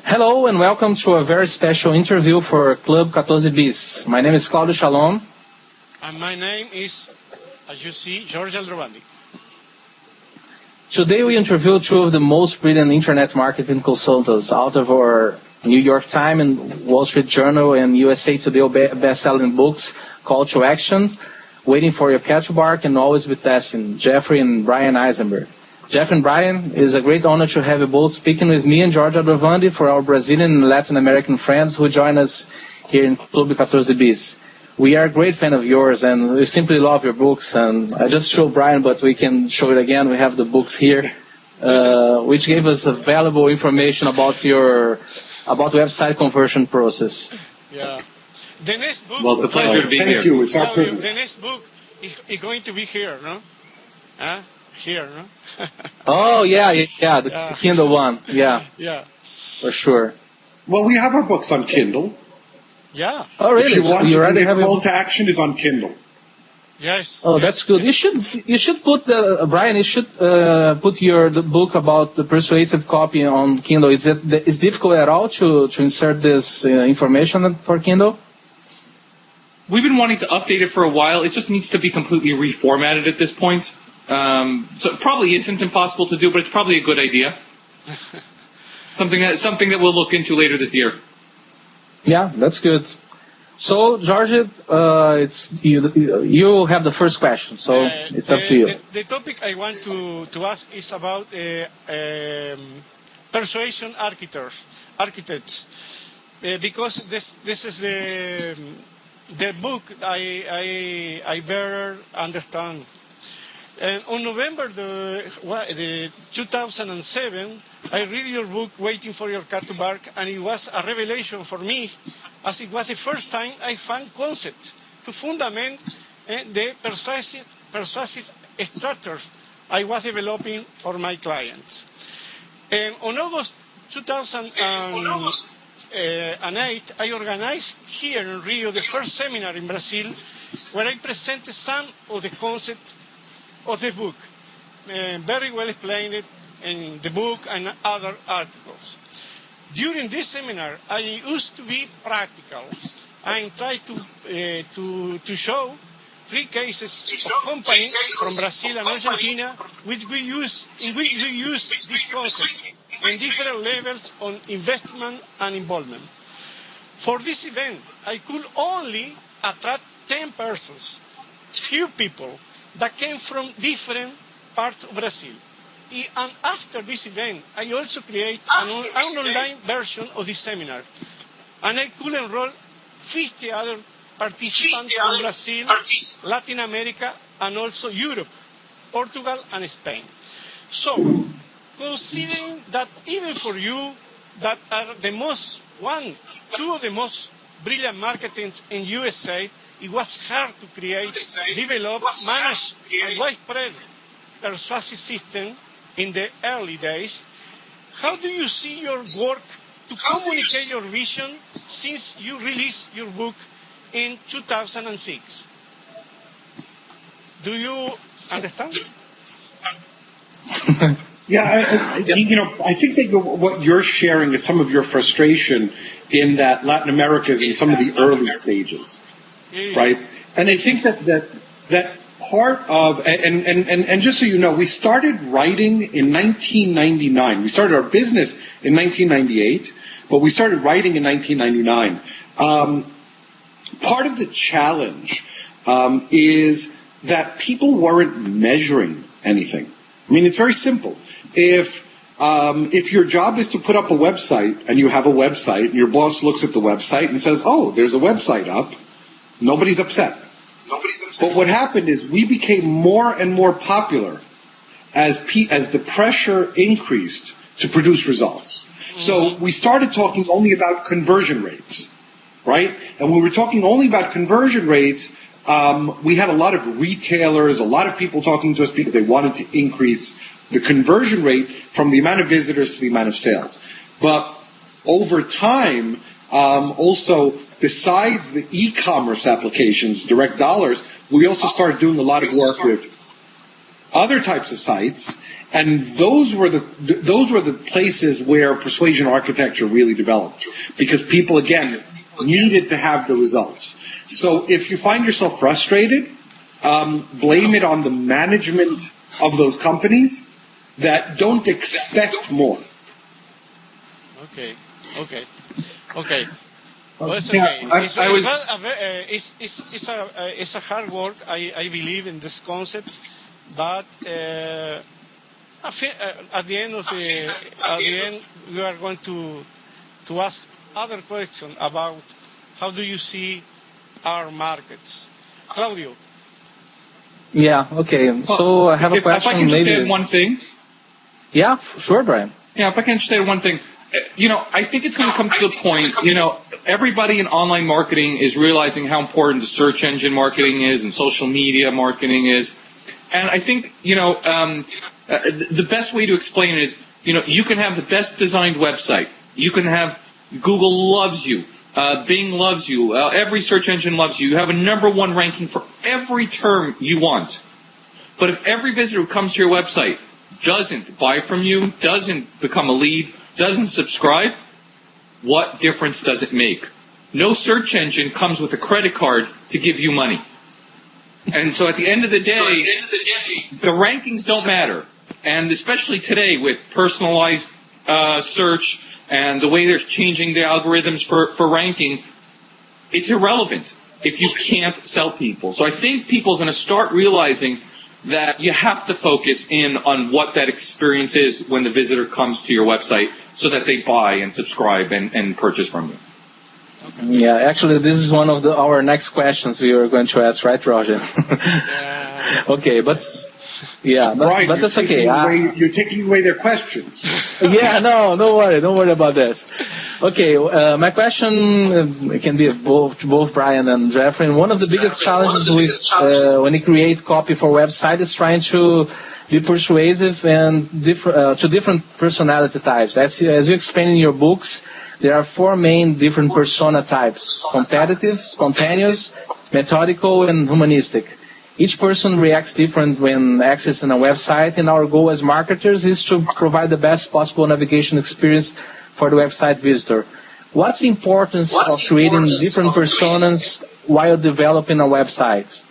Hello and welcome to a very special interview for Club 14 Bis. My name is Claudio Shalom. And my name is, as you see, George Aldrovandi. Today we interview two of the most brilliant internet marketing consultants out of our New York Times and Wall Street Journal and USA Today best-selling books, Call to Action, Waiting for Your Cat to Bark, and Always Be Testing, Jeffrey and Bryan Eisenberg. Jeff and Bryan, it is a great honor to have you both speaking with me and George Aldrovandi for our Brazilian and Latin American friends who join us here in Club 14 Bis. We are a great fan of yours and we simply love your books. And I just showed Bryan, but we can show it again. We have the books here, which gave us valuable information about website conversion process. Yeah. The next book. Well, it's a pleasure to be here. Thank you. It's our privilege. The next book is going to be here, no? Here, no? Oh, yeah, the Kindle one. Yeah, for sure. Well, we have our books on Kindle. Yeah. Oh, really? If you want you already have Call to Action is on Kindle. Yes. Oh, that's good. You should put Bryan. You should put the book about the persuasive copy on Kindle. Is difficult at all to insert this information for Kindle? We've been wanting to update it for a while. It just needs to be completely reformatted at this point. So it probably isn't impossible to do, but it's probably a good idea. Something that we'll look into later this year. Yeah, that's good. So, George, it's you have the first question, so it's up to you. The topic I want to ask is about persuasion architects, because this is the book I better understand. And on November the 2007, I read your book, Waiting for Your Cat to Bark, and it was a revelation for me, as it was the first time I found concepts to fundament the persuasive structures I was developing for my clients. And on August 2008, I organized here in Rio the first seminar in Brazil, where I presented some of the concepts of the book, very well explained in the book and other articles. During this seminar, I used to be practical. I tried to show 3 cases of companies from Brazil and Argentina in which we use this concept in different levels on investment and involvement. For this event, I could only attract 10 persons, few people, that came from different parts of Brazil. And after this event, I also create an online version of this seminar. And I could enroll 50 other participants from Brazil, Latin America, and also Europe, Portugal, and Spain. So, considering that even for you, that are two of the most brilliant marketers in USA, it was hard to create, develop, manage, and widespread persuasive system in the early days. How do you see your work to communicate your vision since you released your book in 2006? Do you understand? Yeah, I think that what you're sharing is some of your frustration in that Latin America is in some of the early stages. Right, and I think that part of and just so you know, we started writing in 1999. We started our business in 1998, but we started writing in 1999. Part of the challenge is that people weren't measuring anything. I mean, it's very simple. If your job is to put up a website and you have a website and your boss looks at the website and says, "Oh, there's a website up," nobody's upset. But what happened is we became more and more popular as the pressure increased to produce results. So we started talking only about conversion rates, right? And when we were talking only about conversion rates, we had a lot of retailers, a lot of people talking to us because they wanted to increase the conversion rate from the amount of visitors to the amount of sales. But over time, also, besides the e-commerce applications, direct dollars, we also started doing a lot of work with other types of sites, and those were the places where persuasion architecture really developed, because people, again, needed to have the results. So if you find yourself frustrated, blame it on the management of those companies that don't expect more. Okay. Well, it's okay. It's a hard work. I believe in this concept, but at the end, we are going to ask other questions about how do you see our markets, Claudio. Yeah. Okay. So I have a question. If I can just add one thing. Yeah. Sure, Bryan. Yeah. If I can just add one thing. I think it's going to come to the point, everybody in online marketing is realizing how important the search engine marketing is and social media marketing is. And I think, the best way to explain it is, you can have the best designed website. You can have Google loves you. Bing loves you. Every search engine loves you. You have a #1 ranking for every term you want. But if every visitor who comes to your website doesn't buy from you, doesn't become a lead, doesn't subscribe, what difference does it make? No search engine comes with a credit card to give you money. And so at the end of the day, the rankings don't matter. And especially today with personalized search and the way they're changing the algorithms for ranking, it's irrelevant if you can't sell people. So I think people are going to start realizing that you have to focus in on what that experience is when the visitor comes to your website so that they buy and subscribe and purchase from you. Okay. Yeah, actually, this is one of our next questions we were going to ask, right, Roger? Okay, but Bryan, but that's okay. You're taking away their questions. Yeah, no, don't worry about this. Okay, my question can be both Bryan and Jeffrey. And one of the biggest challenges when you create copy for website is trying to be persuasive and to different personality types. As you explain in your books, there are 4 main different persona types: competitive, spontaneous, methodical, and humanistic. Each person reacts different when accessing a website, and our goal as marketers is to provide the best possible navigation experience for the website visitor. What's the importance of creating different personas while developing a website?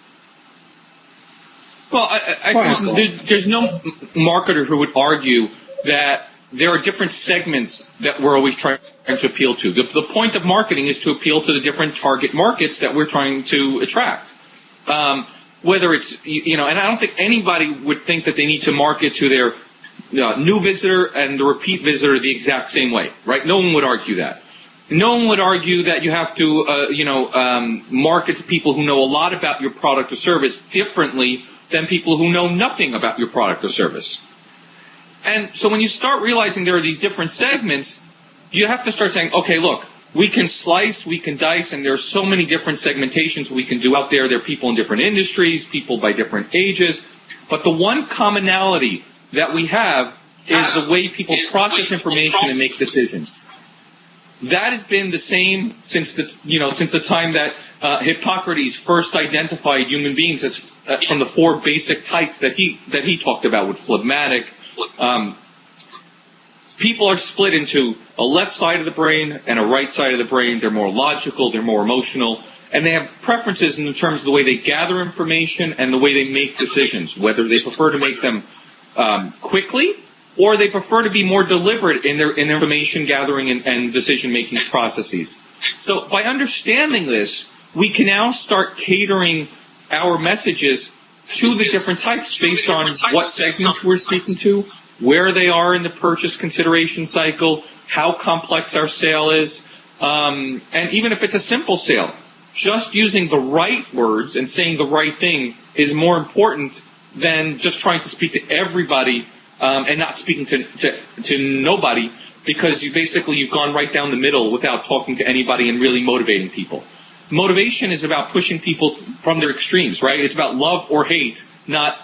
Well, I think there's no marketer who would argue that there are different segments that we're always trying to appeal to. The point of marketing is to appeal to the different target markets that we're trying to attract. Whether it's, and I don't think anybody would think that they need to market to their new visitor and the repeat visitor the exact same way, right? No one would argue that. No one would argue that you have to, market to people who know a lot about your product or service differently than people who know nothing about your product or service. And so when you start realizing there are these different segments, you have to start saying, okay, look, we can slice, we can dice, and there are so many different segmentations we can do out there. There are people in different industries, people by different ages. But the one commonality that we have is the way people process information and make decisions. That has been the same since the time that Hippocrates first identified human beings as from the 4 basic types that he talked about with phlegmatic. People are split into a left side of the brain and a right side of the brain. They're more logical, they're more emotional, and they have preferences in terms of the way they gather information and the way they make decisions, whether they prefer to make them quickly or they prefer to be more deliberate in their information gathering and decision-making processes. So by understanding this, we can now start catering our messages to the different types based on what segments we're speaking to, where they are in the purchase consideration cycle, how complex our sale is, and even if it's a simple sale, just using the right words and saying the right thing is more important than just trying to speak to everybody and not speaking to nobody, because you've gone right down the middle without talking to anybody and really motivating people. Motivation is about pushing people from their extremes, right? It's about love or hate, not